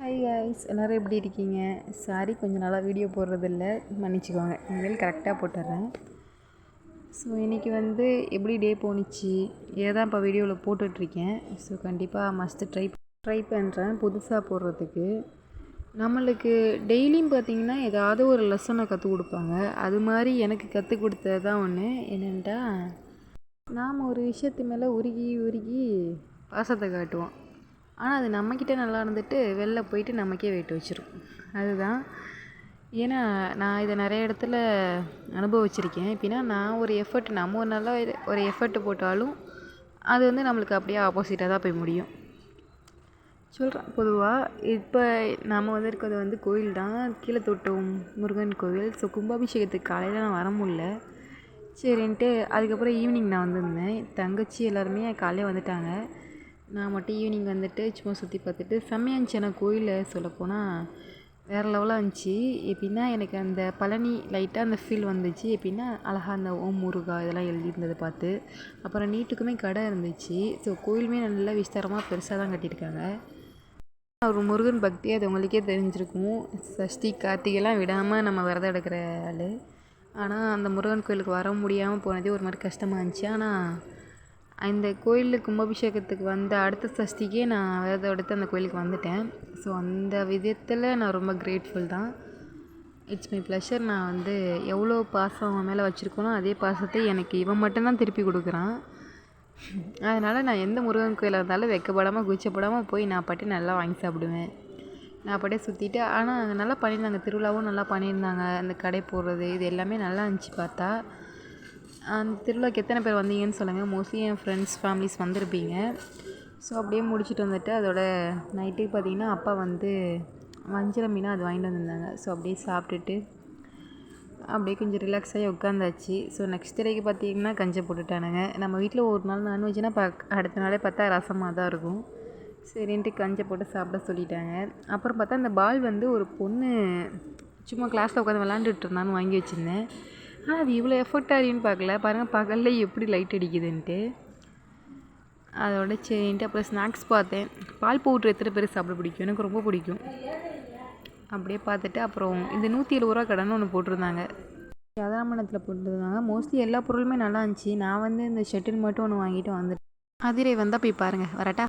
Hi guys, எல்லோரும் எப்படி இருக்கீங்க? சாரி, கொஞ்சம் நாளாக வீடியோ போடுறதில்ல, மன்னிச்சிக்கோங்க. இனிமேல் கரெக்டாக போட்டுடுறேன். ஸோ இன்றைக்கி எப்படி டே போணுச்சு ஏதான் இப்போ வீடியோவில் போட்டுட்ருக்கேன். ஸோ கண்டிப்பாக மஸ்ட்டு ட்ரை பண்ணுறேன் புதுசாக போடுறதுக்கு. நம்மளுக்கு டெய்லியும் பார்த்திங்கன்னா ஏதாவது ஒரு லெசனை கற்றுக் கொடுப்பாங்க. அது மாதிரி எனக்கு கற்றுக் கொடுத்தது தான் ஒன்று. என்னென்ட்டா, நாம் ஒரு விஷயத்து மேலே உருகி பாசத்தை காட்டுவோம். ஆனால் அது நம்மக்கிட்ட நல்லா இருந்துட்டு வெளில போயிட்டு நமக்கே வெயிட் வச்சிரும். அதுதான். ஏன்னா நான் இதை நிறைய இடத்துல அனுபவிச்சிருக்கேன். எப்படின்னா, நான் ஒரு நம்ம ஒரு நல்ல ஒரு எஃபர்ட் போட்டாலும் அது நம்மளுக்கு அப்படியே ஆப்போசிட்டாக தான் போய் முடியும். சொல்கிறேன் பொதுவாக. இப்போ நாம் இருக்கிறது கோயில் தான், கீழத்தோட்டம் முருகன் கோவில். ஸோ கும்பாபிஷேகத்துக்கு காலையில் நான் வர முடியல. சரின்ட்டு அதுக்கப்புறம் ஈவினிங் நான் வந்திருந்தேன். தங்கச்சி எல்லாருமே காலையில் வந்துட்டாங்க. நான் மட்டும் ஈவினிங் சும்மா சுற்றி பார்த்துட்டு செம்மையாக இருந்துச்சு. ஆனால் கோயிலில் சொல்லப்போனால் வேறு லெவலாக இருந்துச்சு. எப்படின்னா, எனக்கு அந்த பழனி லைட்டாக அந்த ஃபீல் வந்துச்சு. எப்படின்னா, அழகாக அந்த ஓம் முருகா இதெல்லாம் எழுதியிருந்ததை பார்த்து, அப்புறம் நீட்டுக்குமே கடை இருந்துச்சு. ஸோ கோயிலுமே நல்லா விஸ்தாரமாக பெருசாக தான் கட்டியிருக்காங்க. ஒரு முருகன் பக்தி அது உங்களுக்கே தெரிஞ்சிருக்கும். சஷ்டி கார்த்திகைலாம் விடாமல் நம்ம விரதம் எடுக்கிற ஆள். ஆனால் அந்த முருகன் கோயிலுக்கு வர முடியாமல் போனதே ஒரு மாதிரி கஷ்டமாக இருந்துச்சு. ஆனால் அந்த கோயிலுக்கு கும்பாபிஷேகத்துக்கு அடுத்த சஷ்டிக்கே நான் விரதம் எடுத்து அந்த கோயிலுக்கு வந்துட்டேன். ஸோ அந்த விதத்தில் நான் ரொம்ப கிரேட்ஃபுல் தான். It's my pleasure. நான் எவ்வளோ பாசம் அவன் மேலே வச்சுருக்கனோ அதே பாசத்தை எனக்கு இவன் மட்டும்தான் திருப்பி கொடுக்குறான். அதனால் நான் எந்த முருகன் கோயிலாக இருந்தாலும் வெக்கப்படாமல் கூச்சப்படாமல் போய் நான் பாட்டு நல்லா வாங்கி சாப்பிடுவேன். நான் பாட்டே சுற்றிட்டு. ஆனால் அங்கே நல்லா பண்ணியிருந்தாங்க, திருவிழாவும் நல்லா பண்ணியிருந்தாங்க. அந்த கடை போடுறது இது எல்லாமே நல்லா இருந்துச்சு பார்த்தா. அந்த திருவிழாக்கு எத்தனை பேர் வந்தீங்கன்னு சொல்லுங்கள். மோஸ்ட்லி என் ஃப்ரெண்ட்ஸ் ஃபேமிலிஸ் வந்திருப்பீங்க. ஸோ அப்படியே முடிச்சுட்டு வந்துட்டு அதோட நைட்டுக்கு பார்த்திங்கன்னா அப்பா வஞ்சரம் மீனாக அது வாங்கிட்டு வந்திருந்தாங்க. ஸோ அப்படியே சாப்பிட்டுட்டு அப்படியே கொஞ்சம் ரிலாக்ஸ் ஆகி உட்காந்தாச்சு. ஸோ நெக்ஸ்ட் டேக்கு பார்த்திங்கன்னா கஞ்சை போட்டுட்டானுங்க. நம்ம வீட்டில் ஒரு நாள் நான்வெஜ்னால் அடுத்த நாளே பார்த்தா ரசமாக தான் இருக்கும். சரின்ட்டு கஞ்சை போட்டு சாப்பிட சொல்லிட்டாங்க. அப்புறம் பார்த்தா அந்த பால் ஒரு பொண்ணு சும்மா கிளாஸில் உட்காந்து விளாண்டுட்டு இருந்தான்னு வாங்கி வச்சுருந்தேன். ஆனால் அது இவ்வளோ எஃபர்ட் ஆகின்னு பார்க்கல. பாருங்கள் பகலில் எப்படி லைட் அடிக்குதுன்ட்டு. அதோட சரின்ட்டு அப்புறம் ஸ்நாக்ஸ் பார்த்தேன். பால் பவுட்ரு எத்தனை பேர் சாப்பிட பிடிக்கும்? எனக்கு ரொம்ப பிடிக்கும். அப்படியே பார்த்துட்டு அப்புறம் இந்த 170 கடைன்னு ஒன்று போட்டிருந்தாங்க. யாதராமணத்தில் போட்டிருந்தாங்க. மோஸ்ட்லி எல்லா பொருளுமே நல்லா இருந்துச்சு. நான் இந்த ஷட்டில் மட்டும் ஒன்று வாங்கிட்டு வந்துட்டேன். அதிரை வந்தால் போய் பாருங்கள். வரட்டா?